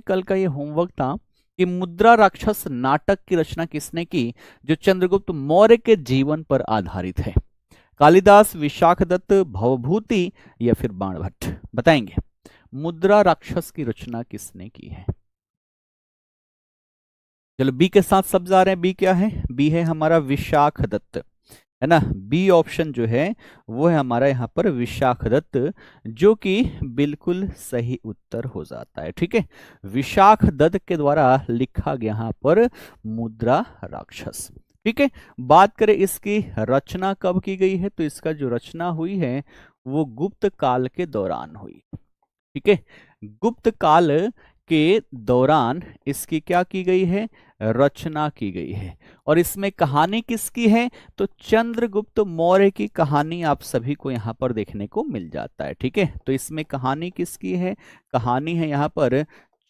कल का ये होमवर्क था कि मुद्रा राक्षस नाटक की रचना किसने की, जो चंद्रगुप्त मौर्य के जीवन पर आधारित है। कालिदास, विशाखदत्त, भवभूति या फिर बाणभट्ट, बताएंगे मुद्रा राक्षस की रचना किसने की है। चलो बी के साथ सब जा रहे हैं। बी क्या है? बी है हमारा विशाखदत्त, है ना। बी ऑप्शन जो है वो है हमारा यहाँ पर विशाखदत्त, जो कि बिल्कुल सही उत्तर हो जाता है। ठीक है, विशाखदत्त के द्वारा लिखा गया यहाँ पर मुद्रा राक्षस। ठीक है, बात करें इसकी रचना कब की गई है, तो इसका जो रचना हुई है वो गुप्त काल के दौरान हुई। ठीक है, गुप्त काल के दौरान इसकी क्या की गई है, रचना की गई है। और इसमें कहानी किसकी है, तो चंद्रगुप्त मौर्य की कहानी आप सभी को यहाँ पर देखने को मिल जाता है। ठीक है, तो इसमें कहानी किसकी है, कहानी है यहाँ पर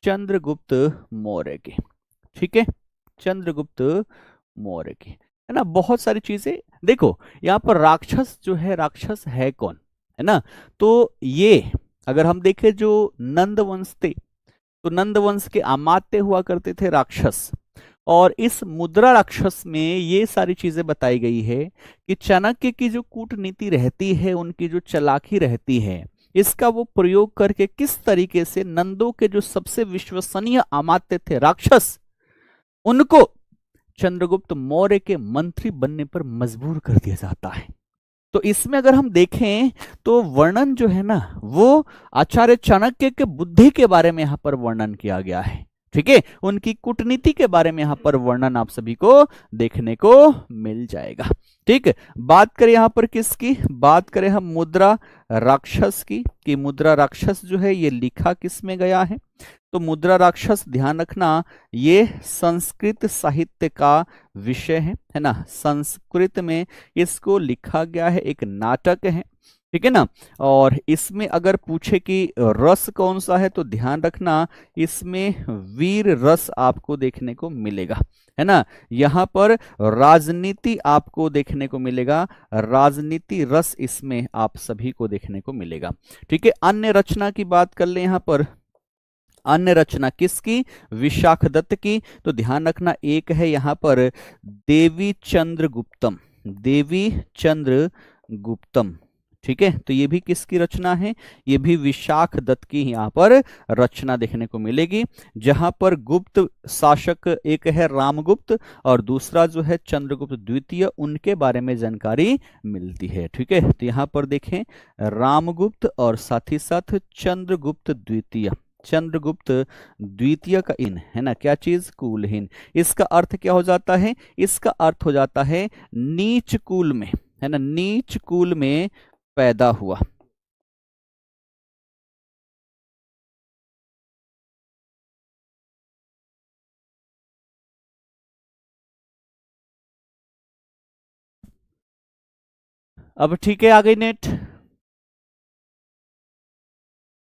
चंद्रगुप्त मौर्य की। ठीक है, चंद्रगुप्त मौर्य की, है ना। बहुत सारी चीजें देखो, यहाँ पर राक्षस जो है, राक्षस है कौन, है ना। तो ये अगर हम देखें जो नंद वंश थे, तो नंद वंश के अमात्य हुआ करते थे राक्षस। और इस मुद्रा राक्षस में ये सारी चीजें बताई गई है कि चाणक्य की जो कूटनीति रहती है, उनकी जो चालाकी रहती है, इसका वो प्रयोग करके किस तरीके से नंदों के जो सबसे विश्वसनीय अमात्य थे राक्षस, उनको चंद्रगुप्त मौर्य के मंत्री बनने पर मजबूर कर दिया जाता है। तो इसमें अगर हम देखें तो वर्णन जो है ना, वो आचार्य चाणक्य के बुद्धि के बारे में यहाँ पर वर्णन किया गया है। ठीक है, उनकी कूटनीति के बारे में यहाँ पर वर्णन आप सभी को देखने को मिल जाएगा। ठीक है, बात करें यहाँ पर किसकी, बात करें हम मुद्रा राक्षस की, कि मुद्रा राक्षस जो है ये लिखा किस में गया है। तो मुद्रा राक्षस, ध्यान रखना, ये संस्कृत साहित्य का विषय है ना। संस्कृत में इसको लिखा गया है, एक नाटक है। ठीक है ना। और इसमें अगर पूछे कि रस कौन सा है, तो ध्यान रखना इसमें वीर रस आपको देखने को मिलेगा, है ना। यहाँ पर राजनीति आपको देखने को मिलेगा, राजनीति रस इसमें आप सभी को देखने को मिलेगा। ठीक है, अन्य रचना की बात कर ले यहाँ पर, अन्य रचना किसकी, विशाखदत्त की। तो ध्यान रखना एक है यहाँ पर देवी चंद्रगुप्तम, देवी चंद्रगुप्तम। ठीक है, तो ये भी किसकी रचना है, ये भी विशाखदत्त की यहाँ पर रचना देखने को मिलेगी, जहां पर गुप्त शासक एक है रामगुप्त और दूसरा जो है चंद्रगुप्त द्वितीय, उनके बारे में जानकारी मिलती है। ठीक है, तो यहाँ पर देखें रामगुप्त और साथ ही साथ चंद्रगुप्त द्वितीय, चंद्रगुप्त द्वितीय का इन, है ना, क्या चीज, कुलहीन। इसका अर्थ क्या हो जाता है, इसका अर्थ हो जाता है नीच कुल में, है ना, नीच कुल में पैदा हुआ। अब ठीक है, आ गई नेट,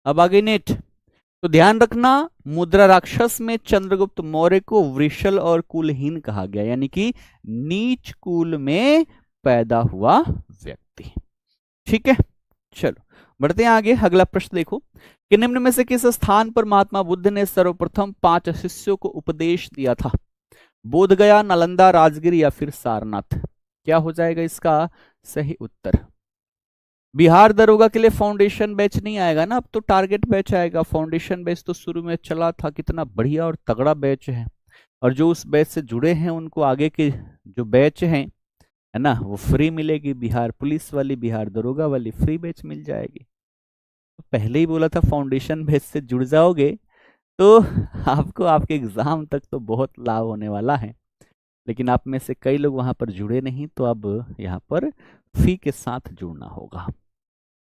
अब आ गई नेट। तो ध्यान रखना, मुद्रा राक्षस में चंद्रगुप्त मौर्य को वृषल और कुलहीन कहा गया, यानी कि नीच कुल में पैदा हुआ व्यक्ति। ठीक है, चलो बढ़ते हैं आगे। अगला प्रश्न देखो कि निम्न में से किस स्थान पर महात्मा बुद्ध ने सर्वप्रथम 5 शिष्यों को उपदेश दिया था, बोधगया, नालंदा, राजगिर या फिर सारनाथ। क्या हो जाएगा इसका सही उत्तर। बिहार दरोगा के लिए फाउंडेशन बैच नहीं आएगा ना, अब तो टारगेट बैच आएगा। फाउंडेशन बैच तो शुरू में चला था, कितना बढ़िया और तगड़ा बैच है, और जो उस बैच से जुड़े हैं उनको आगे के जो बैच हैं, है ना, वो फ्री मिलेगी। बिहार पुलिस वाली, बिहार दरोगा वाली फ्री बैच मिल जाएगी। तो पहले ही बोला था फाउंडेशन बैच से जुड़ जाओगे तो आपको आपके एग्जाम तक तो बहुत लाभ होने वाला है। लेकिन आप में से कई लोग वहां पर जुड़े नहीं, तो अब यहाँ पर फी के साथ जुड़ना होगा।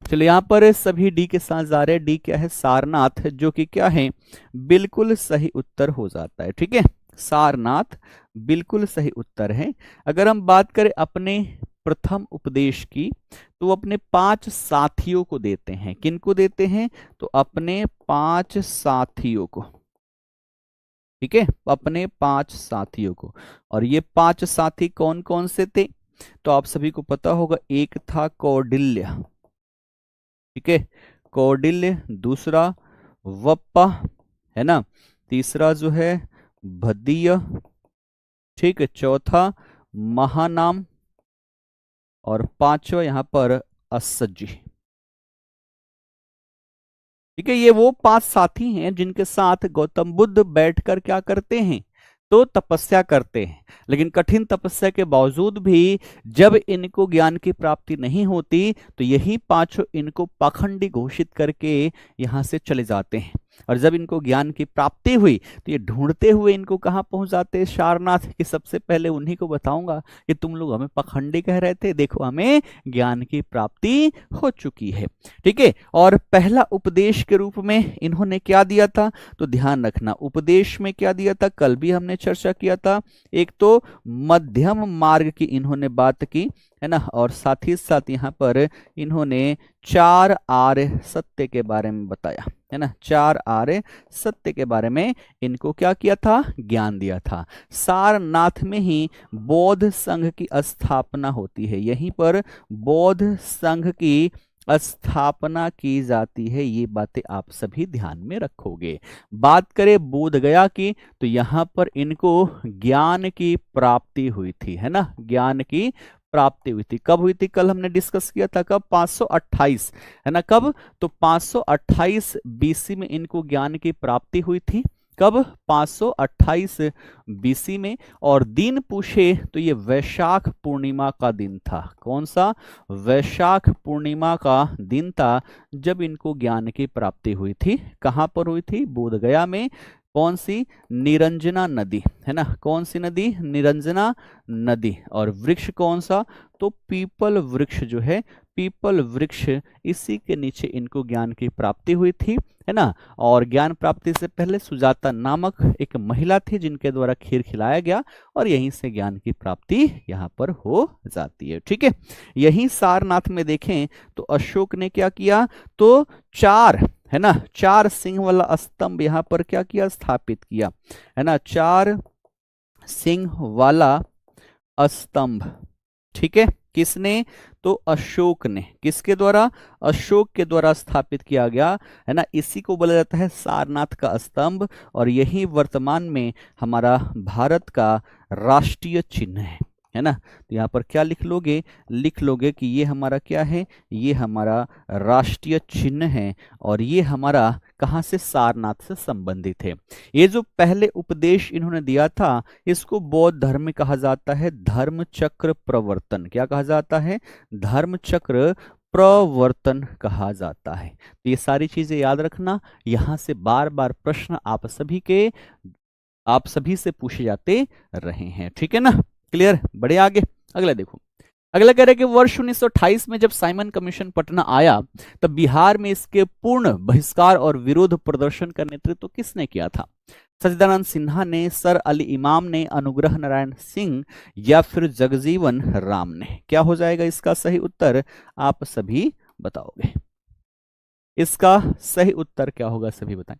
चलो यहाँ पर सभी डी के साथ जा रहे हैं। डी क्या है, सारनाथ, जो कि क्या है, बिल्कुल सही उत्तर हो जाता है। ठीक है, सारनाथ बिल्कुल सही उत्तर है। अगर हम बात करें अपने प्रथम उपदेश की, तो वो अपने 5 साथियों को देते हैं। किनको देते हैं, तो अपने 5 साथियों को। ठीक है, अपने 5 साथियों को। और ये 5 साथी कौन कौन से थे, तो आप सभी को पता होगा। एक था कौडिल्य, ठीक है, कौडिल्य। दूसरा वप्पा, है ना। तीसरा जो है भदीय, ठीक है, चौथा महानाम, और पांचवा यहां पर असज्जी। ठीक है, ये वो 5 साथी हैं जिनके साथ गौतम बुद्ध बैठकर क्या करते हैं, तो तपस्या करते हैं। लेकिन कठिन तपस्या के बावजूद भी जब इनको ज्ञान की प्राप्ति नहीं होती तो यही पांचों इनको पाखंडी घोषित करके यहां से चले जाते हैं। और जब इनको ज्ञान की प्राप्ति हुई तो ये ढूंढते हुए इनको कहां पहुंच जाते हैं, सारनाथ, कि सबसे पहले उन्हीं को बताऊंगा कि तुम लोग हमें पाखंडी कह रहे थे, देखो हमें ज्ञान की प्राप्ति हो चुकी है। ठीक है, और पहला उपदेश के रूप में इन्होंने क्या दिया था, तो ध्यान रखना उपदेश में क्या दिया था, कल भी हमने चर्चा किया था। एक तो मध्यम मार्ग की इन्होंने बात की, है ना, और साथ ही साथ यहाँ पर इन्होंने 4 आर्य सत्य के बारे में बताया, है ना, 4 आर्य सत्य के बारे में इनको क्या किया था, ज्ञान दिया था। सारनाथ में ही बौद्ध संघ की स्थापना होती है, यहीं पर बौद्ध संघ की स्थापना की जाती है। ये बातें आप सभी ध्यान में रखोगे। बात करें बोध गया की, तो यहां पर इनको ज्ञान की प्राप्ति हुई थी, है ना, ज्ञान की प्राप्ति हुई थी। कब हुई थी, कल हमने डिस्कस किया था, कब, 528, है ना, कब, तो 528 बीसी में इनको ज्ञान की प्राप्ति हुई थी। कब, 528 बीसी में। और दिन पूछे तो ये वैशाख पूर्णिमा का दिन था। कौन सा, वैशाख पूर्णिमा का दिन था जब इनको ज्ञान की प्राप्ति हुई थी। कहां पर हुई थी, बोध गया में। कौन सी, निरंजना नदी, है ना, कौन सी नदी, निरंजना नदी। और वृक्ष कौन सा, तो पीपल वृक्ष जो है, पीपल वृक्ष, इसी के नीचे इनको ज्ञान की प्राप्ति हुई थी, है ना। और ज्ञान प्राप्ति से पहले सुजाता नामक एक महिला थी जिनके द्वारा खीर खिलाया गया, और यहीं से ज्ञान की प्राप्ति यहाँ पर हो जाती है। ठीक है, यही सारनाथ में देखें तो अशोक ने क्या किया, तो 4, है ना, 4 सिंह वाला स्तंभ यहाँ पर क्या किया, स्थापित किया, है ना, 4 सिंह वाला स्तंभ। ठीक है, किसने, तो अशोक ने। किसके द्वारा, अशोक के द्वारा स्थापित किया गया, है ना। इसी को बोला जाता है सारनाथ का स्तंभ, और यही वर्तमान में हमारा भारत का राष्ट्रीय चिन्ह है ना। तो यहाँ पर क्या लिख लोगे कि ये हमारा क्या है, ये हमारा राष्ट्रीय चिन्ह है, और ये हमारा कहाँ से, सारनाथ से संबंधित है। ये जो पहले उपदेश इन्होंने दिया था, इसको बौद्ध धर्म में कहा जाता है धर्म चक्र प्रवर्तन। क्या कहा जाता है, धर्म चक्र प्रवर्तन कहा जाता है। तो ये सारी चीजें याद रखना, यहां से बार बार प्रश्न आप सभी से पूछे जाते रहे हैं। ठीक है ना, क्लियर, बढ़े आगे। अगला देखो, अगला कह रहे हैं कि वर्ष 1928 में जब साइमन कमीशन पटना आया तब बिहार में इसके पूर्ण बहिष्कार और विरोध प्रदर्शन का नेतृत्व किसने किया था। सच्चिदानंद सिन्हा ने, सर अली इमाम ने, अनुग्रह नारायण सिंह, या फिर जगजीवन राम ने। क्या हो जाएगा इसका सही उत्तर, आप सभी बताओगे। इसका सही उत्तर क्या होगा, सभी बताएं।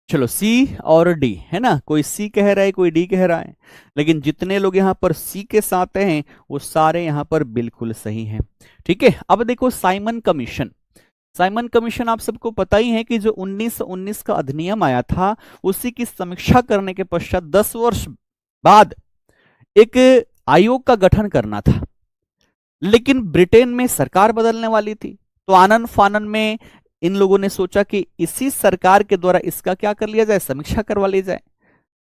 चलो, सी और डी, है ना, कोई सी कह रहा है, कोई डी कह रहा है, लेकिन जितने लोग यहां पर सी के साथ हैं वो सारे यहां पर बिल्कुल सही हैं। ठीक है, अब देखो साइमन कमीशन। साइमन कमीशन आप सबको पता ही है कि जो 1919 का अधिनियम आया था, उसी की समीक्षा करने के पश्चात 10 वर्ष बाद एक आयोग का गठन करना था। लेकिन ब्रिटेन में सरकार बदलने वाली थी, तो आनन फानन में इन लोगों ने सोचा कि इसी सरकार के द्वारा इसका क्या कर लिया जाए, समीक्षा करवा ली जाए,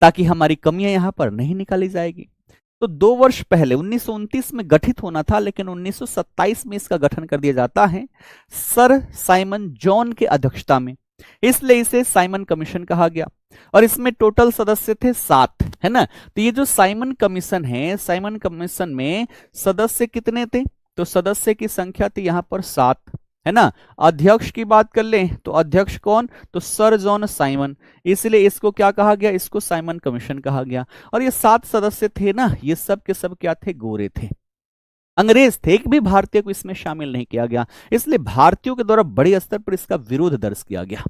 ताकि हमारी कमियां यहां पर नहीं निकाली जाएगी। तो 2 वर्ष पहले 1929 में गठित होना था, लेकिन 1927 में इसका गठन कर दिया जाता है सर साइमन जॉन के अध्यक्षता में, इसलिए इसे साइमन कमीशन कहा गया। और इसमें टोटल सदस्य थे 7, है ना। तो ये जो साइमन कमीशन है, साइमन कमीशन में सदस्य कितने थे, तो सदस्य की संख्या थी यहां पर 7, है ना। अध्यक्ष की बात कर लें तो अध्यक्ष कौन, तो सर जॉन साइमन, इसलिए इसको क्या कहा गया, इसको साइमन कमीशन कहा गया। और ये 7 सदस्य थे ना, ये सब के सब क्या थे, गोरे थे, अंग्रेज थे, एक भी भारतीय को इसमें शामिल नहीं किया गया। इसलिए भारतीयों के द्वारा बड़े स्तर पर इसका विरोध दर्ज किया गया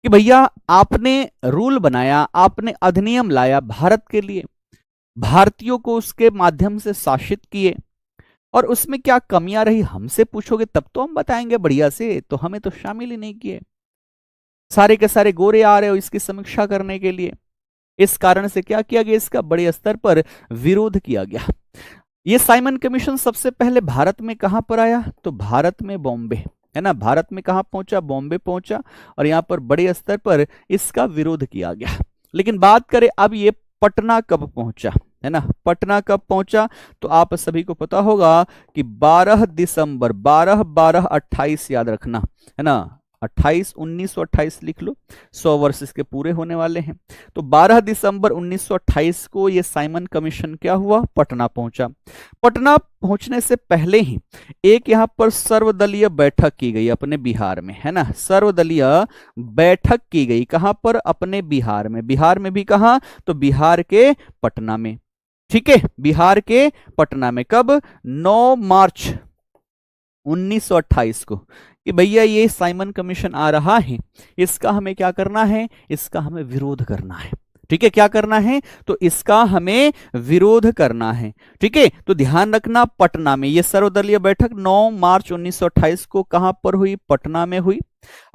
कि भैया आपने रूल बनाया, आपने अधिनियम लाया भारत के लिए, भारतीयों को उसके माध्यम से शासित किए, और उसमें क्या कमियां रही हमसे पूछोगे तब तो हम बताएंगे बढ़िया से, तो हमें तो शामिल ही नहीं किए। सारे के सारे गोरे आ रहे हो इसकी समीक्षा करने के लिए। इस कारण से क्या किया गया, इसका बड़े स्तर पर विरोध किया गया। ये साइमन कमीशन सबसे पहले भारत में कहां पर आया, तो भारत में बॉम्बे, है ना, भारत में कहां पहुंचा, बॉम्बे पहुंचा, और यहां पर बड़े स्तर पर इसका विरोध किया गया। लेकिन बात करें अब ये पटना कब पहुंचा, है ना, पटना कब पहुंचा, तो आप सभी को पता होगा कि 12 दिसंबर 12/12/28 याद रखना, है ना, 1928 लिख लो, 100 वर्ष इसके पूरे होने वाले हैं। तो 12 दिसंबर 1928 को ये साइमन कमीशन क्या हुआ, पटना पहुंचा। पटना पहुंचने से पहले ही एक यहां पर सर्वदलीय बैठक की गई अपने बिहार में, है ना, सर्वदलीय बैठक की गई कहां पर, अपने बिहार में। बिहार में भी कहां, तो बिहार के पटना में, ठीक है, बिहार के पटना में। कब, 9 मार्च 1928 को, कि भैया ये साइमन कमीशन आ रहा है, इसका हमें क्या करना है, इसका हमें विरोध करना है, ठीक है, क्या करना है, तो इसका हमें विरोध करना है, ठीक है। तो ध्यान रखना, पटना में ये सर्वदलीय बैठक 9 मार्च 1928 को कहां पर हुई, पटना में हुई।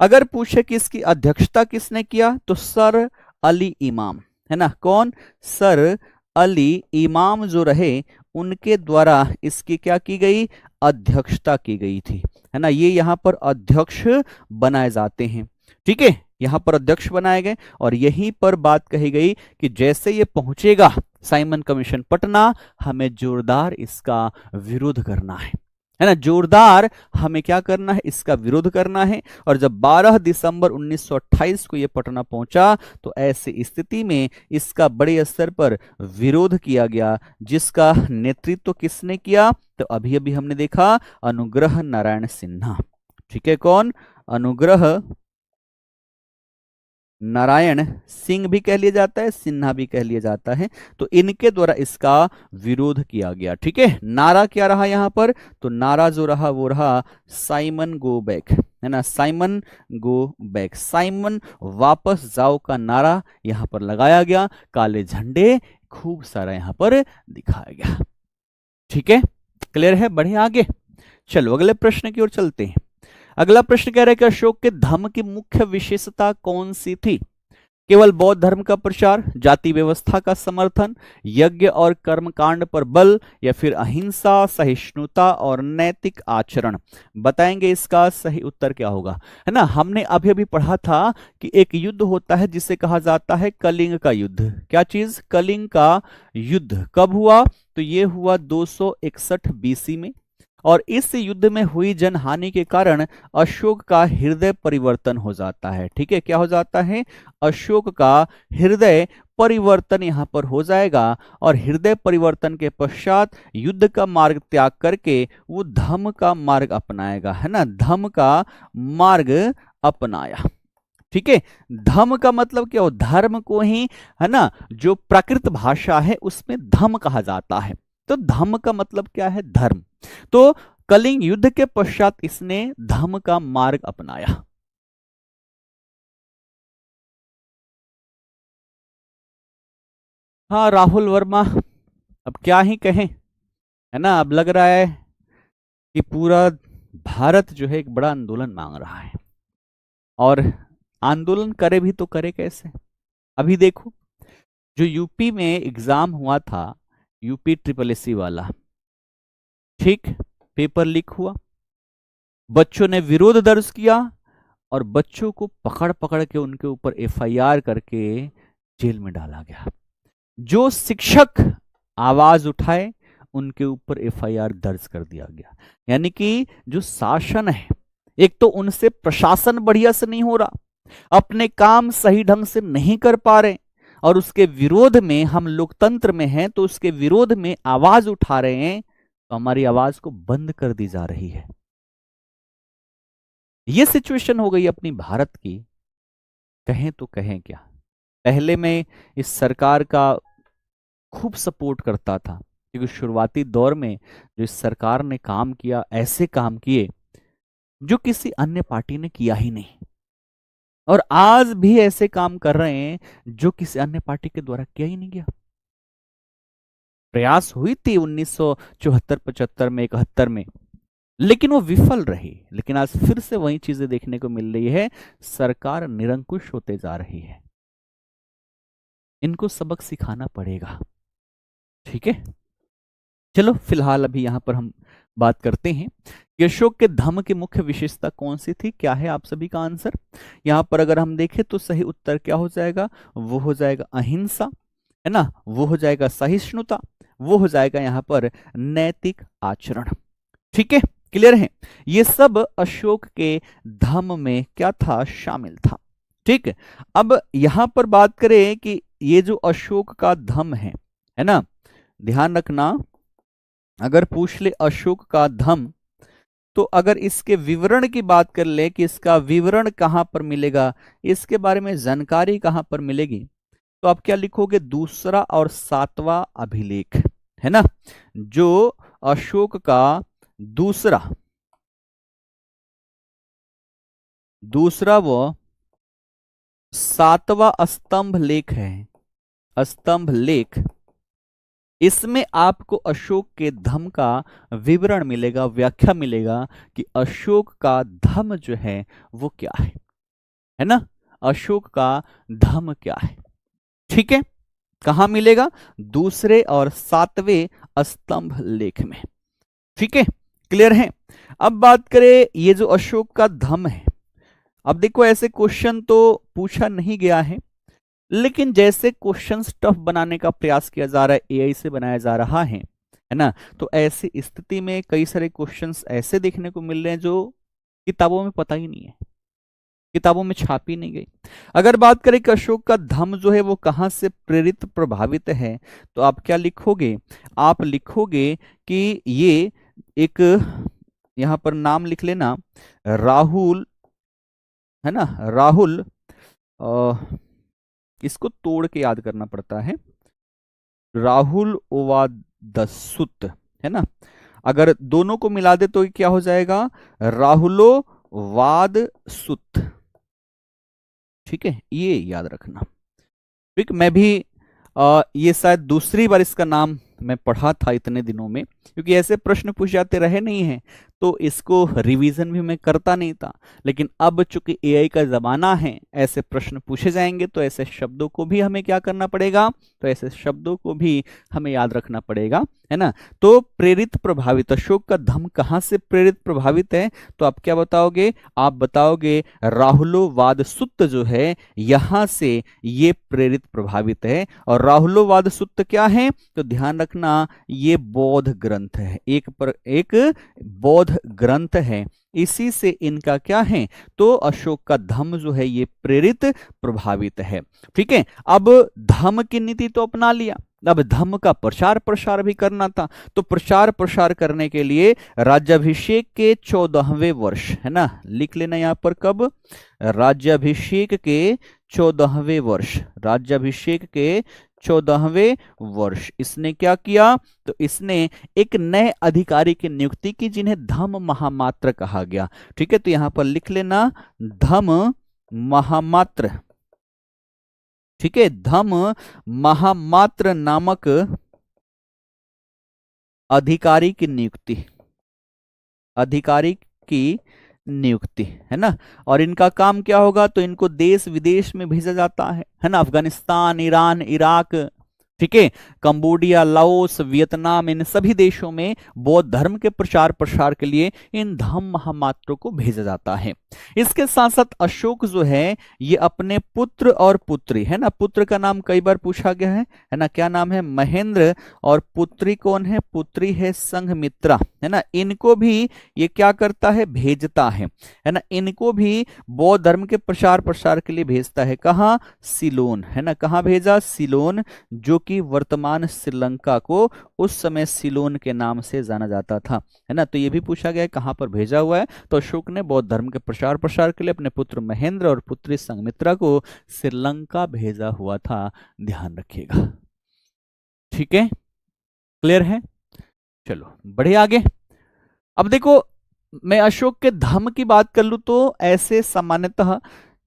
अगर पूछे कि इसकी अध्यक्षता किसने किया, तो सर अली इमाम, है ना, कौन, सर अली इमाम जो रहे उनके द्वारा इसकी क्या की गई, अध्यक्षता की गई थी, है ना। ये यहां पर अध्यक्ष बनाए जाते हैं, ठीक है, यहां पर अध्यक्ष बनाए गए, और यहीं पर बात कही गई कि जैसे ये पहुंचेगा साइमन कमीशन पटना, हमें जोरदार इसका विरोध करना है ना, जोरदार हमें क्या करना है, इसका विरोध करना है। और जब 12 दिसंबर 1928 को ये पटना पहुंचा, तो ऐसी स्थिति में इसका बड़े स्तर पर विरोध किया गया, जिसका नेतृत्व किसने किया, तो अभी अभी हमने देखा, अनुग्रह नारायण सिन्हा, ठीक है, कौन, अनुग्रह नारायण सिंह भी कह लिया जाता है, सिन्हा भी कह लिया जाता है। तो इनके द्वारा इसका विरोध किया गया, ठीक है। नारा क्या रहा यहां पर, तो नारा जो रहा वो रहा साइमन गो बैक, है ना, साइमन गो बैक, साइमन वापस जाओ का नारा यहां पर लगाया गया, काले झंडे खूब सारा यहां पर दिखाया गया, ठीक है, क्लियर है। बढ़े आगे, चलो अगले प्रश्न की ओर चलते हैं। अगला प्रश्न कह रहा है कि अशोक के धम्म की मुख्य विशेषता कौन सी थी, केवल बौद्ध धर्म का प्रचार, जाति व्यवस्था का समर्थन, यज्ञ और कर्मकांड पर बल, या फिर अहिंसा, सहिष्णुता और नैतिक आचरण। बताएंगे इसका सही उत्तर क्या होगा, है ना। हमने अभी अभी पढ़ा था कि एक युद्ध होता है जिसे कहा जाता है कलिंग का युद्ध। क्या चीज, कलिंग का युद्ध कब हुआ, तो ये हुआ 261 बीसी में, और इस युद्ध में हुई जनहानि के कारण अशोक का हृदय परिवर्तन हो जाता है, ठीक है, क्या हो जाता है, अशोक का हृदय परिवर्तन यहां पर हो जाएगा, और हृदय परिवर्तन के पश्चात युद्ध का मार्ग त्याग करके वो धम्म का मार्ग अपनाएगा, है ना, धम्म का मार्ग अपनाया, ठीक है। धम्म का मतलब क्या हो, धर्म को ही, है ना, जो प्राकृत भाषा है उसमें धम्म कहा जाता है, तो धम्म का मतलब क्या है, धर्म। तो कलिंग युद्ध के पश्चात इसने धम्म का मार्ग अपनाया। हाँ राहुल वर्मा, अब क्या ही कहें, है ना, अब लग रहा है कि पूरा भारत जो है एक बड़ा आंदोलन मांग रहा है, और आंदोलन करे भी तो करे कैसे। अभी देखो, जो यूपी में एग्जाम हुआ था, यूपी ट्रिपल एससी वाला, ठीक, पेपर लीक हुआ, बच्चों ने विरोध दर्ज किया, और बच्चों को पकड़ पकड़ के उनके ऊपर एफआईआर करके जेल में डाला गया। जो शिक्षक आवाज उठाए उनके ऊपर एफआईआर दर्ज कर दिया गया। यानी कि जो शासन है, एक तो उनसे प्रशासन बढ़िया से नहीं हो रहा, अपने काम सही ढंग से नहीं कर पा रहे, और उसके विरोध में, हम लोकतंत्र में हैं तो उसके विरोध में आवाज उठा रहे हैं, तो हमारी आवाज को बंद कर दी जा रही है। यह सिचुएशन हो गई अपनी भारत की, कहें तो कहें क्या। पहले मैं इस सरकार का खूब सपोर्ट करता था, क्योंकि शुरुआती दौर में जो इस सरकार ने काम किया, ऐसे काम किए जो किसी अन्य पार्टी ने किया ही नहीं, और आज भी ऐसे काम कर रहे हैं जो किसी अन्य पार्टी के द्वारा किया ही नहीं गया। प्रयास हुई थी 1974, 75 में, 71 में, लेकिन वो विफल रही। लेकिन आज फिर से वही चीजें देखने को मिल रही है, सरकार निरंकुश होते जा रही है। इनको सबक सिखाना पड़ेगा। ठीक है, चलो फिलहाल अभी यहां पर हम बात करते हैं कि अशोक के धम्म की मुख्य विशेषता कौन सी थी। क्या है आप सभी का आंसर? यहां पर अगर हम देखें तो सही उत्तर क्या हो जाएगा? वो हो जाएगा अहिंसा, है ना, वो हो जाएगा सहिष्णुता, वो हो जाएगा यहां पर नैतिक आचरण। ठीक है, क्लियर है? ये सब अशोक के धम्म में क्या था? शामिल था। ठीक है, अब यहां पर बात करें कि ये जो अशोक का धम्म है ना, ध्यान रखना, अगर पूछ ले अशोक का धम्म, तो अगर इसके विवरण की बात कर ले कि इसका विवरण कहां पर मिलेगा, इसके बारे में जानकारी कहां पर मिलेगी, तो आप क्या लिखोगे? दूसरा और सातवां अभिलेख, है ना, जो अशोक का दूसरा वो सातवां स्तंभ लेख है, स्तंभ लेख, इसमें आपको अशोक के धम्म का विवरण मिलेगा, व्याख्या मिलेगा कि अशोक का धम्म जो है वो क्या है ना, अशोक का धम्म क्या है। ठीक है, कहां मिलेगा? दूसरे और सातवें स्तंभ लेख में। ठीक है, क्लियर है? अब बात करें ये जो अशोक का धम्म है, अब देखो ऐसे क्वेश्चन तो पूछा नहीं गया है, लेकिन जैसे क्वेश्चन टफ बनाने का प्रयास किया जा रहा है, एआई से बनाया जा रहा है ना, तो ऐसी स्थिति में कई सारे क्वेश्चंस ऐसे देखने को मिल रहे हैं जो किताबों में पता ही नहीं है, किताबों में छापी नहीं गई। अगर बात करें कि अशोक का धम्म जो है वो कहां से प्रेरित प्रभावित है, तो आप क्या लिखोगे? आप लिखोगे कि ये एक, यहां पर नाम लिख लेना, राहुल, है ना, राहुल, इसको तोड़ के याद करना पड़ता है, राहुल ओवादसुत, है ना, अगर दोनों को मिला दे तो क्या हो जाएगा? राहुलो वाद सुत। ठीक है, ये याद रखना। ठीक, मैं भी ये शायद दूसरी बार इसका नाम मैं पढ़ा था इतने दिनों में, क्योंकि ऐसे प्रश्न पूछ जाते रहे नहीं हैं, तो इसको रिवीजन भी मैं करता नहीं था। लेकिन अब चूंकि एआई का जमाना है, ऐसे प्रश्न पूछे जाएंगे, तो ऐसे शब्दों को भी हमें क्या करना पड़ेगा? तो ऐसे शब्दों को भी हमें याद रखना पड़ेगा, है ना। तो प्रेरित प्रभावित, अशोक का धम्म कहां से प्रेरित प्रभावित है? तो आप क्या बताओगे? आप बताओगे राहुलोवाद सुत्त जो है यहां से ये प्रेरित प्रभावित है। और राहुलोवाद सुत्त क्या है? तो ध्यान रखना, ये बौद्ध ग्रंथ है, एक बौद्ध ग्रंथ है, इसी से इनका क्या है? तो अशोक का धम्म जो है ये प्रेरित प्रभावित है। ठीक है, अब धम्म की नीति तो अपना लिया, अब धम्म का प्रचार प्रसार भी करना था। तो प्रचार प्रसार करने के लिए राज्याभिषेक के 14वें वर्ष, है ना, लिख लेना यहां पर, कब? राज्याभिषेक के 14वें वर्ष, राज्याभिषेक के 14वें वर्ष इसने क्या किया? तो इसने एक नए अधिकारी की नियुक्ति की, जिन्हें धम्म महामात्र कहा गया। ठीक है, तो यहां पर लिख लेना धम्म महामात्र। ठीक है, धम्म महामात्र नामक अधिकारी की नियुक्ति, अधिकारी की नियुक्ति, है ना। और इनका काम क्या होगा? तो इनको देश विदेश में भेजा जाता है ना, अफगानिस्तान, ईरान, इराक, ठीक है, कंबोडिया, लाओस, वियतनाम, इन सभी देशों में बौद्ध धर्म के प्रचार प्रसार के लिए इन धम्म महामात्रों को भेजा जाता है। इसके साथ साथ अशोक जो है ये अपने पुत्र और पुत्री, है ना, पुत्र का नाम कई बार पूछा गया है ना, क्या नाम है? महेंद्र। और पुत्री कौन है? पुत्री है संघमित्रा, है ना, इनको भी ये क्या करता है? भेजता है ना, इनको भी बौद्ध धर्म के प्रचार प्रसार के लिए भेजता है। कहाँ? सिलोन, है ना, कहाँ भेजा? सिलोन, जो कि वर्तमान श्रीलंका को उस समय सिलोन के नाम से जाना जाता था, है ना। तो ये भी पूछा गया है कहां पर भेजा हुआ है, तो अशोक ने बौद्ध धर्म के प्रचार प्रसार के लिए अपने पुत्र महेंद्र और पुत्री संघमित्रा को श्रीलंका भेजा हुआ था, ध्यान रखिएगा। ठीक है, क्लियर है? चलो बढ़े आगे। अब देखो, मैं अशोक के धम्म की बात कर लूं तो ऐसे सामान्यतः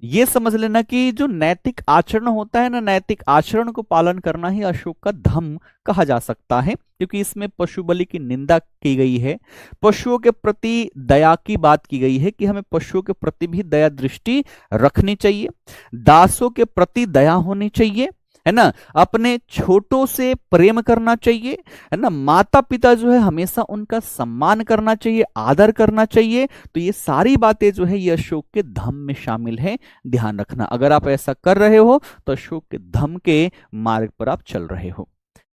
ये समझ लेना कि जो नैतिक आचरण होता है ना, नैतिक आचरण को पालन करना ही अशोक का धम्म कहा जा सकता है, क्योंकि इसमें पशु बलि की निंदा की गई है, पशुओं के प्रति दया की बात की गई है कि हमें पशुओं के प्रति भी दया दृष्टि रखनी चाहिए, दासों के प्रति दया होनी चाहिए, है ना, अपने छोटों से प्रेम करना चाहिए, है ना, माता पिता जो है हमेशा उनका सम्मान करना चाहिए, आदर करना चाहिए। तो ये सारी बातें जो है ये अशोक के धम्म में शामिल है, ध्यान रखना। अगर आप ऐसा कर रहे हो तो अशोक के धम्म के मार्ग पर आप चल रहे हो।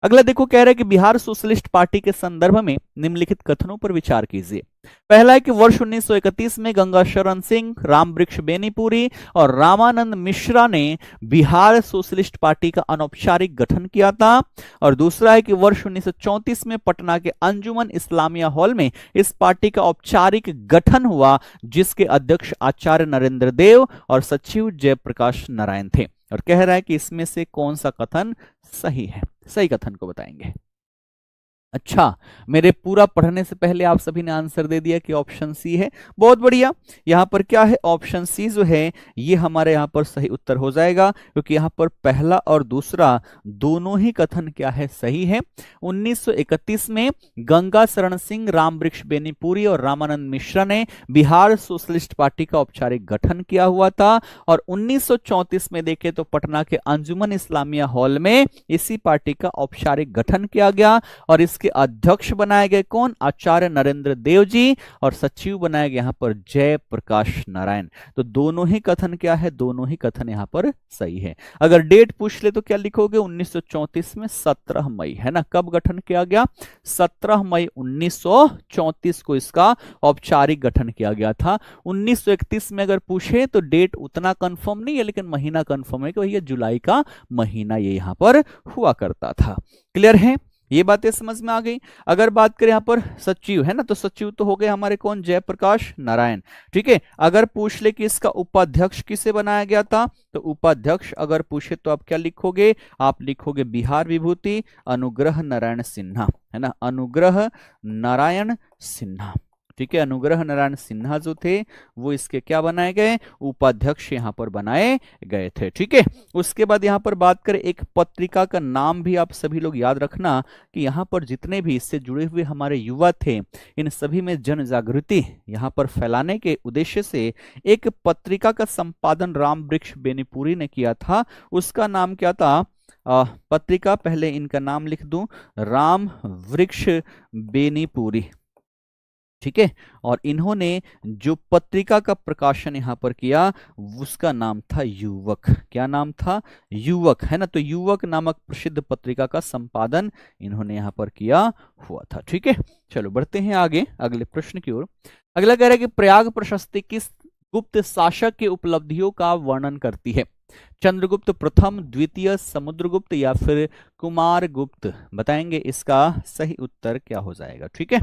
अगला देखो, कह रहा है कि बिहार सोशलिस्ट पार्टी के संदर्भ में निम्नलिखित कथनों पर विचार कीजिए। पहला है कि वर्ष 1931 में गंगा शरण सिंह, रामवृक्ष बेनीपुरी और रामानंद मिश्रा ने बिहार सोशलिस्ट पार्टी का अनौपचारिक गठन किया था। और दूसरा है कि वर्ष 1934 में पटना के अंजुमन इस्लामिया हॉल में इस पार्टी का औपचारिक गठन हुआ, जिसके अध्यक्ष आचार्य नरेंद्र देव और सचिव जयप्रकाश नारायण थे। और कह रहा है कि इसमें से कौन सा कथन सही है, सही कथन को बताएंगे। अच्छा, मेरे पूरा पढ़ने से पहले आप सभी ने आंसर दे दिया कि ऑप्शन सी है, बहुत बढ़िया। यहां पर क्या है, ऑप्शन सी जो है ये हमारे यहां पर सही उत्तर हो जाएगा, क्योंकि यहां पर पहला और दूसरा दोनों ही कथन क्या है, सही है। 1931 में गंगा शरण सिंह, रामवृक्ष बेनीपुरी और रामानंद मिश्रा ने बिहार सोशलिस्ट पार्टी का औपचारिक गठन किया हुआ था। और 1934 में देखें तो पटना के अंजुमन इस्लामिया हॉल में इसी पार्टी का औपचारिक गठन किया गया और इसके अध्यक्ष बनाए गए कौन, आचार्य नरेंद्र देव जी, और सचिव बनाए गए यहां पर जयप्रकाश नारायण। तो दोनों ही कथन क्या है, दोनों ही कथन यहां पर सही है। अगर डेट पूछ ले तो क्या लिखोगे, 1934 में 17 मई, है ना। कब गठन किया गया, 17 मई 1934 को इसका औपचारिक गठन किया गया था। 1931 में अगर पूछे तो डेट उतना कंफर्म नहीं है, लेकिन महीना कंफर्म है कि भैया जुलाई का महीना ये यहां पर हुआ करता था। क्लियर है, ये बातें समझ में आ गई। अगर बात करें यहां पर सचिव, है ना, तो सचिव तो हो गए हमारे कौन, जयप्रकाश नारायण। ठीक है, अगर पूछ ले कि इसका उपाध्यक्ष किसे बनाया गया था, तो उपाध्यक्ष अगर पूछे तो आप क्या लिखोगे, आप लिखोगे बिहार विभूति अनुग्रह नारायण सिन्हा, है ना, अनुग्रह नारायण सिन्हा। ठीक है, अनुग्रह नारायण सिन्हा जो थे वो इसके क्या बनाए गए, उपाध्यक्ष यहां पर बनाए गए थे। ठीक है, उसके बाद यहां पर बात करें एक पत्रिका का नाम भी आप सभी लोग याद रखना कि यहां पर जितने भी इससे जुड़े हुए हमारे युवा थे, इन सभी में जन जागृति यहां पर फैलाने के उद्देश्य से एक पत्रिका का संपादन रामवृक्ष बेनीपुरी ने किया था। उसका नाम क्या था, पत्रिका, पहले इनका नाम लिख दूं, रामवृक्ष बेनीपुरी। ठीक है, और इन्होंने जो पत्रिका का प्रकाशन यहां पर किया उसका नाम था युवक। क्या नाम था, युवक, है ना। तो युवक नामक प्रसिद्ध पत्रिका का संपादन इन्होंने यहां पर किया हुआ था। ठीक है, चलो बढ़ते हैं आगे अगले प्रश्न की ओर। अगला कह रहा है कि प्रयाग प्रशस्ति किस गुप्त शासक की उपलब्धियों का वर्णन करती है, चंद्रगुप्त प्रथम, द्वितीय, समुद्रगुप्त या फिर कुमारगुप्त। बताएंगे इसका सही उत्तर क्या हो जाएगा। ठीक है,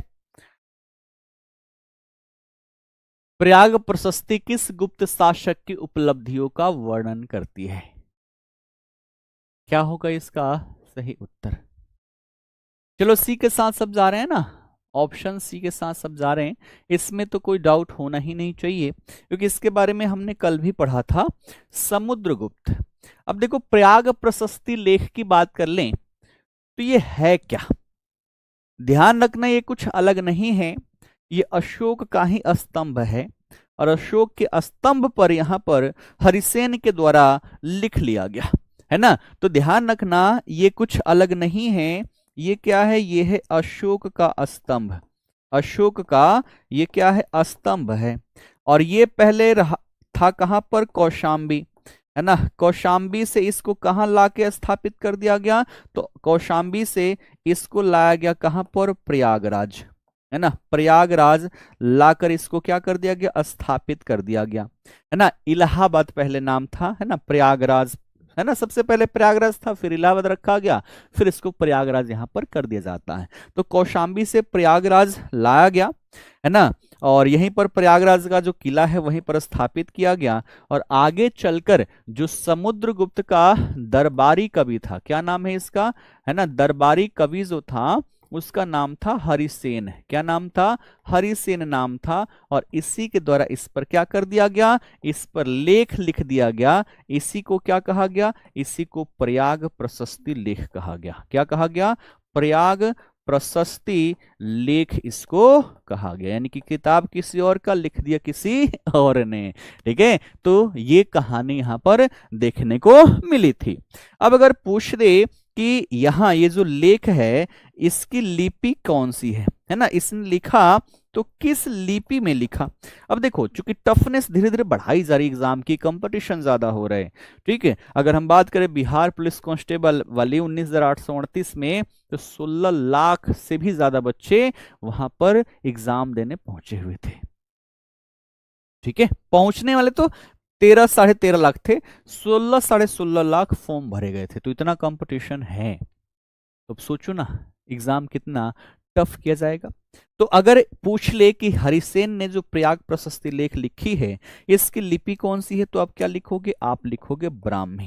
प्रयाग प्रशस्ति किस गुप्त शासक की उपलब्धियों का वर्णन करती है, क्या होगा इसका सही उत्तर। चलो सी के साथ सब जा रहे हैं ना, ऑप्शन सी के साथ सब जा रहे हैं, इसमें तो कोई डाउट होना ही नहीं चाहिए, क्योंकि इसके बारे में हमने कल भी पढ़ा था, समुद्रगुप्त। अब देखो, प्रयाग प्रशस्ति लेख की बात कर लें तो ये है क्या, ध्यान रखना ये कुछ अलग नहीं है, ये अशोक का ही स्तंभ है और अशोक के स्तंभ पर यहां पर हरिसेन के द्वारा लिख लिया गया, है ना। तो ध्यान रखना ये कुछ अलग नहीं है, ये क्या है, ये है अशोक का स्तंभ, अशोक का ये क्या है, स्तंभ है। और ये पहले रहा था कहां पर, कौशाम्बी, है ना। कौशाम्बी से इसको कहां लाके स्थापित कर दिया गया, तो कौशाम्बी से इसको लाया गया कहां पर, प्रयागराज, है ना। प्रयागराज लाकर इसको क्या कर दिया गया, स्थापित कर दिया गया, है ना। इलाहाबाद पहले नाम था, है ना, प्रयागराज, है ना, सबसे पहले प्रयागराज था, फिर इलाहाबाद रखा गया, फिर इसको प्रयागराज यहां पर कर दिया जाता है। तो कौशाम्बी से प्रयागराज लाया गया, है ना, और यहीं पर प्रयागराज का जो किला है वहीं पर स्थापित किया गया। और आगे चलकर जो समुद्रगुप्त का दरबारी कवि था, क्या नाम है इसका, है ना, दरबारी कवि जो था उसका नाम था हरिसेन। क्या नाम था? हरिसेन नाम था। और इसी के द्वारा इस पर क्या कर दिया गया? इस पर लेख लिख दिया गया। इसी को क्या कहा गया? इसी को प्रयाग प्रशस्ति लेख कहा गया। क्या कहा गया? प्रयाग प्रशस्ति लेख इसको कहा गया। यानी कि किताब किसी और का, लिख दिया किसी और ने। ठीक है, तो ये कहानी यहां पर देखने को मिली थी। अब अगर पूछ दे कि यहाँ ये जो लेख है इसकी लिपि कौन सी है ना, इसने लिखा तो किस लिपि में लिखा? अब देखो, चूंकि टफनेस धीरे धीरे बढ़ाई जा रही, एग्जाम की कंपटीशन ज्यादा हो रहे हैं। ठीक है, अगर हम बात करें बिहार पुलिस कांस्टेबल वाली 19,838 में, तो 16 लाख से भी ज्यादा बच्चे वहां पर एग्जाम देने पहुंचे हुए थे। ठीक है, पहुंचने वाले तो 13 साढ़े 13 लाख थे, 16 साढ़े 16 लाख फॉर्म भरे गए थे। तो इतना कंपटीशन है, तो अब सोचो ना एग्जाम कितना टफ किया जाएगा। तो अगर पूछ ले कि हरिसेन ने जो प्रयाग प्रशस्ति लेख लिखी है इसकी लिपि कौन सी है, तो आप क्या लिखोगे? आप लिखोगे ब्राह्मी।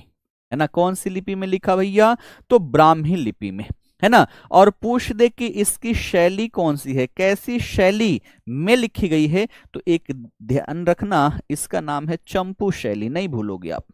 है ना, कौन सी लिपि में लिखा भैया? तो ब्राह्मी लिपि में। है ना, और पूछ दे कि इसकी शैली कौन सी है, कैसी शैली में लिखी गई है, तो एक ध्यान रखना, इसका नाम है चंपू शैली। नहीं भूलोगे आप,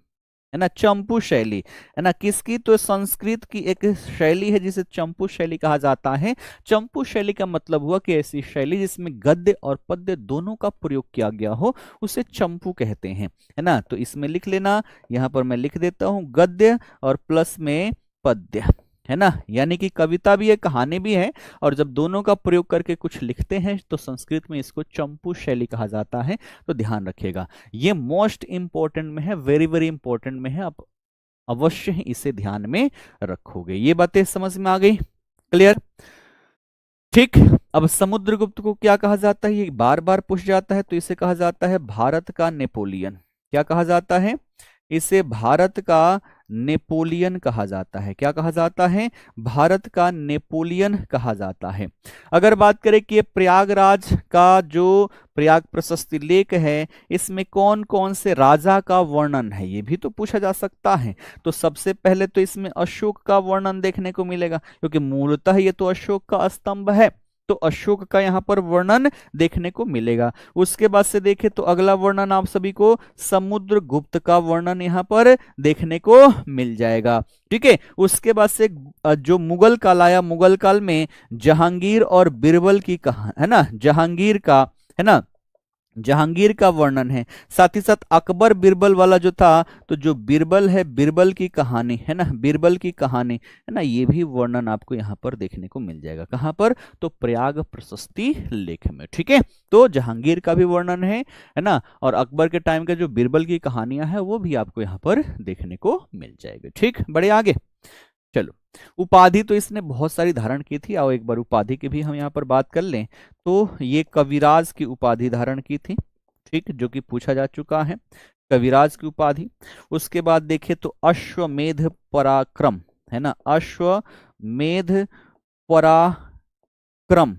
है ना, चंपू शैली। है ना, किसकी? तो संस्कृत की एक शैली है जिसे चंपू शैली कहा जाता है। चंपू शैली का मतलब हुआ कि ऐसी शैली जिसमें गद्य और पद्य दोनों का प्रयोग किया गया हो, उसे चंपू कहते हैं। है ना, तो इसमें लिख लेना, यहां पर मैं लिख देता हूं गद्य और प्लस में पद्य। है ना, यानी कि कविता भी है, कहानी भी है, और जब दोनों का प्रयोग करके कुछ लिखते हैं तो संस्कृत में इसको चंपू शैली कहा जाता है। तो ध्यान रखिएगा, ये मोस्ट इंपॉर्टेंट में है, वेरी वेरी इंपॉर्टेंट में है, आप अवश्य ही इसे ध्यान में रखोगे। ये बातें समझ में आ गई? क्लियर? ठीक। अब समुद्रगुप्त को क्या कहा जाता है, ये बार बार पूछ जाता है, तो इसे कहा जाता है भारत का नेपोलियन। क्या कहा जाता है? इसे भारत का नेपोलियन कहा जाता है। क्या कहा जाता है? भारत का नेपोलियन कहा जाता है। अगर बात करें कि ये प्रयागराज का जो प्रयाग प्रशस्ति लेख है इसमें कौन कौन से राजा का वर्णन है, ये भी तो पूछा जा सकता है। तो सबसे पहले तो इसमें अशोक का वर्णन देखने को मिलेगा, क्योंकि मूलतः ये तो अशोक का स्तंभ है, तो अशोक का यहाँ पर वर्णन देखने को मिलेगा। उसके बाद से देखें तो अगला वर्णन आप सभी को समुद्रगुप्त का वर्णन यहाँ पर देखने को मिल जाएगा। ठीक है, उसके बाद से जो मुगल काल आया, मुगल काल में जहांगीर और बीरबल की कहा, है ना, जहांगीर का, है ना, जहांगीर का वर्णन है। साथ ही साथ अकबर बीरबल वाला जो था, तो जो बीरबल है, बीरबल की कहानी, है ना, बीरबल की कहानी, है ना, ये भी वर्णन आपको यहाँ पर देखने को मिल जाएगा। कहाँ पर? तो प्रयाग प्रशस्ति लेख में। ठीक है, तो जहांगीर का भी वर्णन है ना, और अकबर के टाइम का जो बीरबल की कहानियां हैं वो भी आपको यहाँ पर देखने को मिल जाएगी। ठीक, बड़े आगे चलो। उपाधि तो इसने बहुत सारी धारण की थी, आओ एक बार उपाधि की भी हम यहाँ पर बात कर लें। तो ये कविराज की उपाधि धारण की थी, ठीक, जो कि पूछा जा चुका है, कविराज की उपाधि। उसके बाद देखें तो अश्वमेध पराक्रम, है ना, अश्वमेध पराक्रम,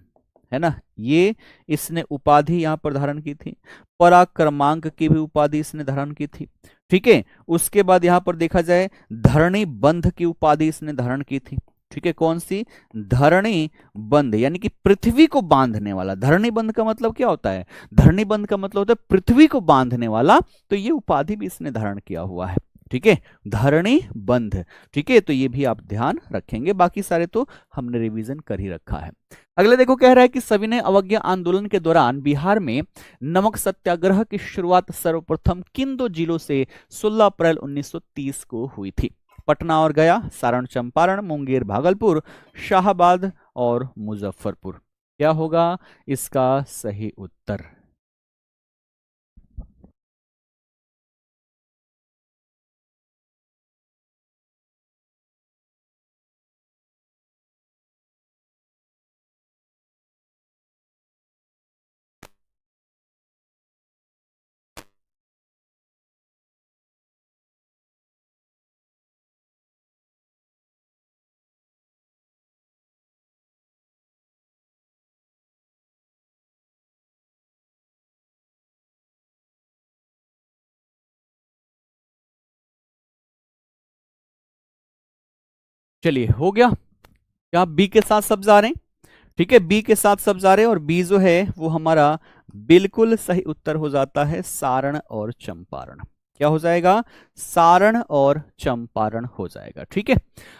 है ना, ये इसने उपाधि यहाँ पर धारण की थी। पराक्रमांक की भी उपाधि इसने धारण की थी। ठीक है, उसके बाद यहां पर देखा जाए धरणी बंध की उपाधि इसने धारण की थी। ठीक है, कौन सी? धरणी बंध, यानी कि पृथ्वी को बांधने वाला। धरणी बंध का मतलब क्या होता है? धरणी बंध का मतलब होता है पृथ्वी को बांधने वाला, तो ये उपाधि भी इसने धारण किया हुआ है। ठीक है, धरणी बंध। ठीक है, तो ये भी आप ध्यान रखेंगे, बाकी सारे तो हमने रिवीजन कर ही रखा है। अगले देखो, कह रहा है कि सविनय अवज्ञा आंदोलन के दौरान बिहार में नमक सत्याग्रह की शुरुआत सर्वप्रथम किन दो जिलों से 16 अप्रैल 1930 को हुई थी? पटना और गया, सारण चंपारण, मुंगेर भागलपुर, शाहाबाद और मुजफ्फरपुर। क्या होगा इसका सही उत्तर? चलिए, हो गया। क्या आप बी के साथ सब जा रहे हैं? ठीक है, बी के साथ सब जा रहे हैं और बी जो है वो हमारा बिल्कुल सही उत्तर हो जाता है सारण और चंपारण। क्या हो जाएगा? सारण और चंपारण हो जाएगा। ठीक है,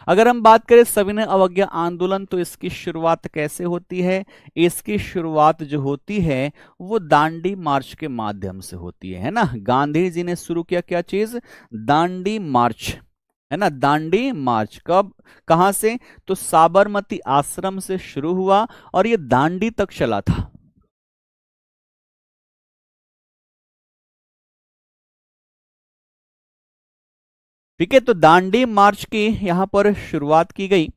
अगर हम बात करें सविनय अवज्ञा आंदोलन तो इसकी शुरुआत कैसे होती है? इसकी शुरुआत जो होती है वो दांडी मार्च के माध्यम से होती है ना। गांधी जी ने शुरू किया क्या चीज? दांडी मार्च, है ना। दांडी मार्च कब, कहां से? तो साबरमती आश्रम से शुरू हुआ और ये दांडी तक चला था। ठीक है, तो दांडी मार्च की यहां पर शुरुआत की गई।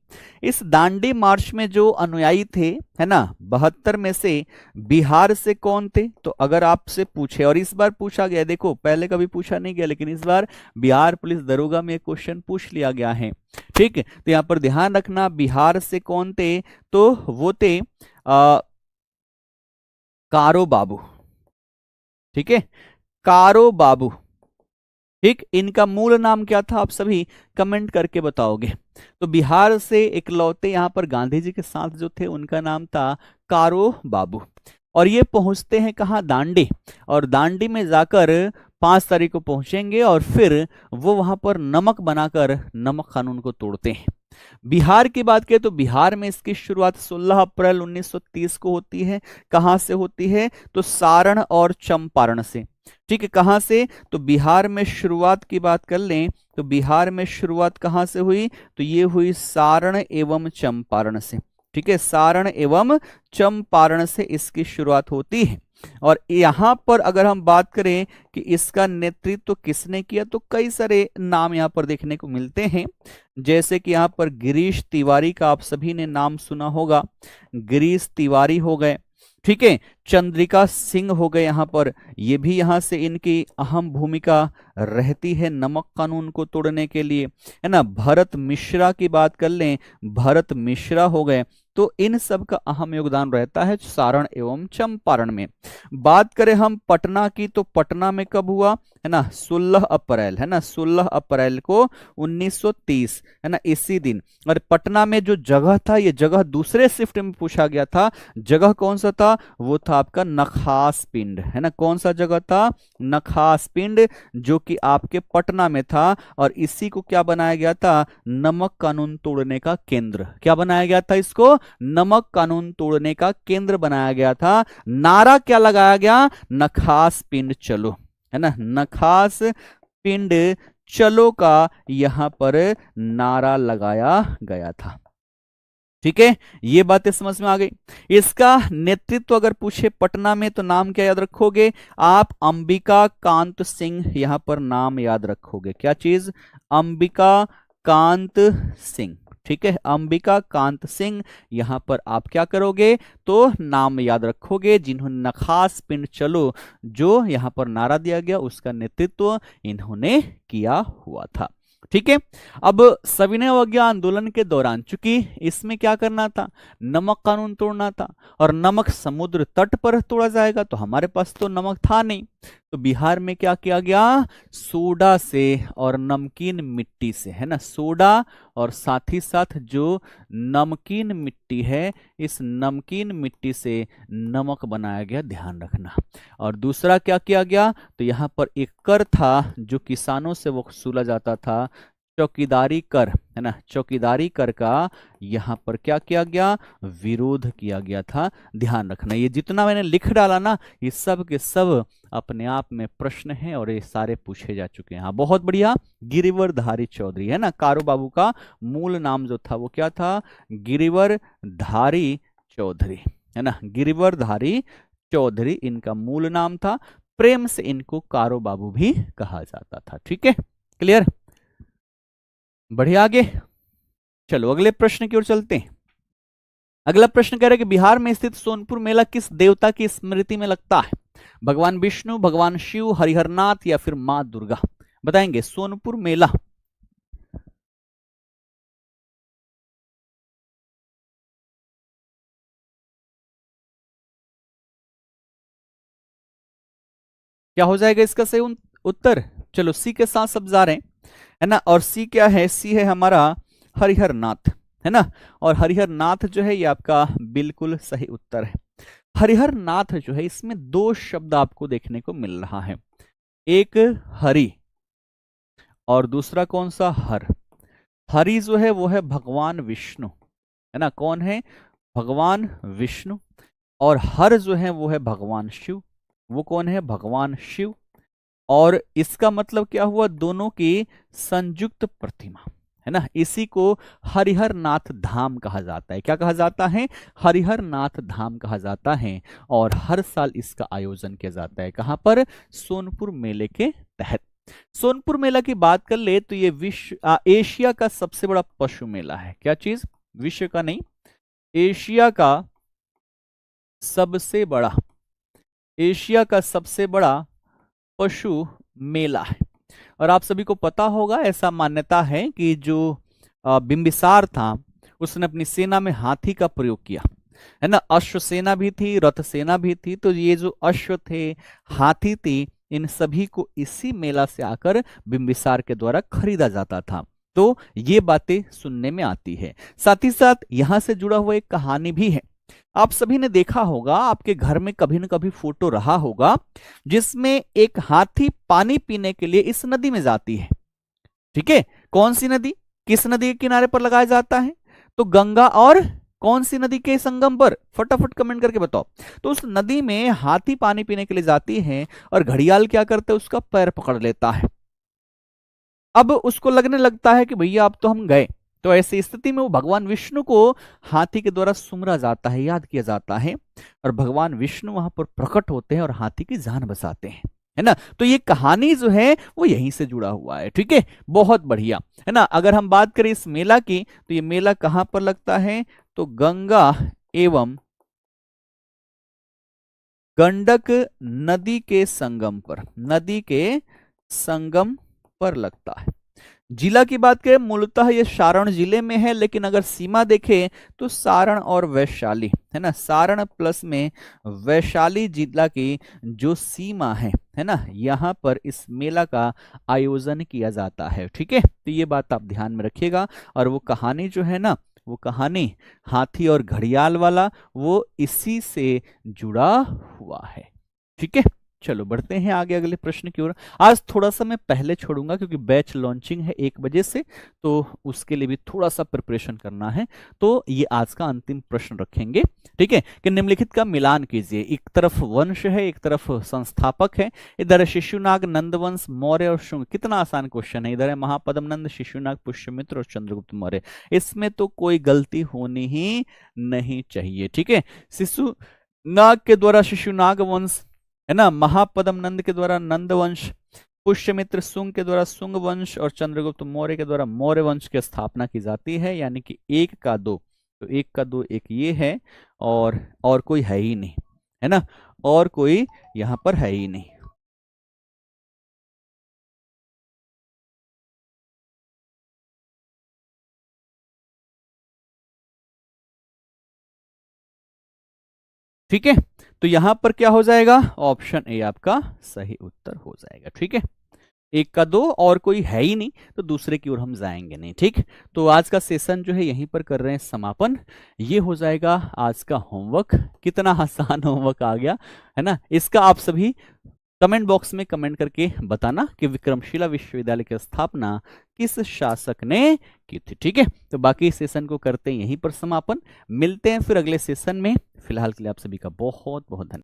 इस दांडी मार्च में जो अनुयायी थे, है ना, 72 में से बिहार से कौन थे? तो अगर आपसे पूछे, और इस बार पूछा गया, देखो पहले कभी पूछा नहीं गया लेकिन इस बार बिहार पुलिस दरोगा में एक क्वेश्चन पूछ लिया गया है। ठीक है, तो यहां पर ध्यान रखना, बिहार से कौन थे? तो वो थे कारो बाबू। ठीक है, कारो बाबू। ठीक, इनका मूल नाम क्या था? आप सभी कमेंट करके बताओगे। तो बिहार से इकलौते यहां पर गांधी जी के साथ जो थे उनका नाम था कारो बाबू। और ये पहुंचते हैं कहाँ? दांडी। और दांडी में जाकर 5 तारीख को पहुंचेंगे और फिर वो वहां पर नमक बनाकर नमक कानून को तोड़ते हैं। बिहार की बात करें तो बिहार में इसकी शुरुआत 16 अप्रैल 1930 को होती है। कहां से होती है? तो सारण और चंपारण से। ठीक है, कहां से? तो बिहार में शुरुआत की बात कर लें तो बिहार में शुरुआत कहां से हुई? तो ये हुई सारण एवं चंपारण से। ठीक है, सारण एवं चंपारण से इसकी शुरुआत होती है। और यहां पर अगर हम बात करें कि इसका नेतृत्व किसने किया तो कई सारे नाम यहां पर देखने को मिलते हैं। जैसे कि यहां पर गिरीश तिवारी का आप सभी ने नाम सुना होगा, गिरीश तिवारी हो गए। ठीक है, चंद्रिका सिंह हो गए यहां पर, ये भी यहां से इनकी अहम भूमिका रहती है नमक कानून को तोड़ने के लिए, है ना। भरत मिश्रा की बात कर लें, भरत मिश्रा हो गए। तो इन सब का अहम योगदान रहता है सारण एवं चंपारण में। बात करें हम पटना की तो पटना में कब हुआ? है ना, 16 अप्रैल, है ना, 16 अप्रैल को 1930, है ना, इसी दिन। और पटना में जो जगह था, ये जगह दूसरे शिफ्ट में पूछा गया था। जगह कौन सा था? वो था आपका नखास पिंड, है ना। कौन सा जगह था? नखास पिंड, जो कि आपके पटना में था। और इसी को क्या बनाया गया था? नमक कानून तोड़ने का केंद्र। क्या बनाया गया था इसको? नमक कानून तोड़ने का केंद्र बनाया गया था। नारा क्या लगाया गया? नखास पिंड चलो, है ना, नखास पिंड चलो का यहां पर नारा लगाया गया था। ठीक है, ये बातें समझ में आ गई। इसका नेतृत्व अगर पूछे पटना में तो नाम क्या याद रखोगे आप? अंबिका कांत सिंह यहां पर नाम याद रखोगे। क्या चीज? अंबिका कांत सिंह। ठीक है, अंबिका कांत सिंह यहां पर आप क्या करोगे? तो नाम याद रखोगे, जिन्होंने नखास पिंड चलो जो यहां पर नारा दिया गया उसका नेतृत्व इन्होंने किया हुआ था। ठीक है, अब सविनय अवज्ञा आंदोलन के दौरान चूंकि इसमें क्या करना था? नमक कानून तोड़ना था। और नमक समुद्र तट पर तोड़ा जाएगा तो हमारे पास तो नमक था नहीं। तो बिहार में क्या किया गया? सोडा से और नमकीन मिट्टी से, है ना, सोडा और साथ ही साथ जो नमकीन मिट्टी है, इस नमकीन मिट्टी से नमक बनाया गया, ध्यान रखना। और दूसरा क्या किया गया? तो यहां पर एक कर था जो किसानों से वसूला जाता था, चौकीदारी कर, है ना, चौकीदारी कर का यहां पर क्या किया गया? विरोध किया गया था। ध्यान रखना, ये जितना मैंने लिख डाला ना, ये सब के सब अपने आप में प्रश्न हैं और ये सारे पूछे जा चुके हैं। हाँ, बहुत बढ़िया। गिरिवर धारी चौधरी, है ना, कारो बाबू का मूल नाम जो था वो क्या था? गिरिवर धारी चौधरी, है ना, गिरिवर धारी चौधरी इनका मूल नाम था। प्रेम से इनको कारो बाबू भी कहा जाता था। ठीक है, क्लियर? बढ़िया, आगे चलो अगले प्रश्न की ओर चलते हैं। अगला प्रश्न कह रहा है कि बिहार में स्थित सोनपुर मेला किस देवता की स्मृति में लगता है? भगवान विष्णु, भगवान शिव, हरिहरनाथ या फिर मां दुर्गा? बताएंगे। सोनपुर मेला क्या हो जाएगा इसका सही उत्तर? चलो सी के साथ सब जा रहे हैं, है ना। और सी क्या है? सी है हमारा हरिहरनाथ। है ना। और हरिहर नाथ जो है ये आपका बिल्कुल सही उत्तर है। हरिहर नाथ जो है इसमें दो शब्द आपको देखने को मिल रहा है, एक हरि और दूसरा कौन सा हर। हरि जो है वो है भगवान विष्णु, है ना। कौन है? भगवान विष्णु। और हर जो है वो है भगवान शिव। वो कौन है? भगवान शिव। और इसका मतलब क्या हुआ? दोनों की संयुक्त प्रतिमा, है ना। इसी को हरिहर नाथ धाम कहा जाता है। क्या कहा जाता है? हरिहर नाथ धाम कहा जाता है। और हर साल इसका आयोजन किया जाता है। कहां पर? सोनपुर मेले के तहत। सोनपुर मेला की बात कर ले तो ये एशिया का सबसे बड़ा पशु मेला है। क्या चीज? विश्व का नहीं, एशिया का सबसे बड़ा, एशिया का सबसे बड़ा पशु मेला है। और आप सभी को पता होगा, ऐसा मान्यता है कि जो बिंबिसार था उसने अपनी सेना में हाथी का प्रयोग किया, है ना। अश्व सेना भी थी, रथ सेना भी थी। तो ये जो अश्व थे, हाथी थी, इन सभी को इसी मेला से आकर बिंबिसार के द्वारा खरीदा जाता था। तो ये बातें सुनने में आती है। साथ ही साथ यहां से जुड़ा हुआ एक कहानी भी है। आप सभी ने देखा होगा, आपके घर में कभी न कभी फोटो रहा होगा जिसमें एक हाथी पानी पीने के लिए इस नदी में जाती है। ठीक है, कौन सी नदी, किस नदी के किनारे पर लगाया जाता है? तो गंगा और कौन सी नदी के संगम पर? फटाफट कमेंट करके बताओ। तो उस नदी में हाथी पानी पीने के लिए जाती है और घड़ियाल क्या करता है? उसका पैर पकड़ लेता है। अब उसको लगने लगता है कि भैया अब तो हम गए। तो ऐसी स्थिति में वो भगवान विष्णु को हाथी के द्वारा सुमरा जाता है, याद किया जाता है। और भगवान विष्णु वहां पर प्रकट होते हैं और हाथी की जान बचाते हैं, है ना। तो ये कहानी जो है वो यहीं से जुड़ा हुआ है। ठीक है, बहुत बढ़िया, है ना। अगर हम बात करें इस मेला की, तो ये मेला कहां पर लगता है? तो गंगा एवं गंडक नदी के संगम पर, नदी के संगम पर लगता है। जिला की बात करें, मूलतः ये सारण जिले में है, लेकिन अगर सीमा देखें तो सारण और वैशाली, है ना। सारण प्लस में वैशाली जिला की जो सीमा है ना, यहाँ पर इस मेला का आयोजन किया जाता है। ठीक है, तो ये बात आप ध्यान में रखिएगा। और वो कहानी जो है ना, वो कहानी हाथी और घड़ियाल वाला, वो इसी से जुड़ा हुआ है। ठीक है, चलो बढ़ते हैं आगे अगले प्रश्न की ओर। आज थोड़ा सा मैं पहले छोड़ूंगा क्योंकि बैच लॉन्चिंग है 1 बजे से, तो उसके लिए भी थोड़ा सा प्रिपरेशन करना है। तो ये आज का अंतिम प्रश्न रखेंगे। ठीक है, कि निम्नलिखित का मिलान कीजिए। एक तरफ वंश है, एक तरफ संस्थापक है। इधर है शिशुनाग, नंदवंश, मौर्य और शुंग। कितना आसान क्वेश्चन है। इधर है महापद्म नंद, शिशुनाग, पुष्यमित्र और चंद्रगुप्त मौर्य। इसमें तो कोई गलती होनी ही नहीं चाहिए। ठीक है, शिशुनाग के द्वारा शिशुनाग वंश, है ना। महापद्म नंद के द्वारा नंद वंश, पुष्यमित्र सुंग के द्वारा सुंग वंश और चंद्रगुप्त मौर्य के द्वारा मौर्य वंश की स्थापना की जाती है। यानी कि 1 का 2, तो 1 का 2 एक ये है और कोई है ही नहीं, है ना। और कोई यहां पर है ही नहीं। ठीक है, तो यहां पर क्या हो जाएगा? ऑप्शन ए आपका सही उत्तर हो जाएगा। ठीक है, 1 का 2 और कोई है ही नहीं, तो दूसरे की ओर हम जाएंगे नहीं। ठीक, तो आज का सेशन जो है यहीं पर कर रहे हैं समापन। ये हो जाएगा आज का होमवर्क। कितना आसान होमवर्क आ गया, है ना। इसका आप सभी कमेंट बॉक्स में कमेंट करके बताना कि विक्रमशिला विश्वविद्यालय की स्थापना किस शासक ने की थी। ठीक है, तो बाकी सेशन को करते हैं यहीं पर समापन। मिलते हैं फिर अगले सेशन में। फिलहाल के लिए आप सभी का बहुत बहुत धन्यवाद।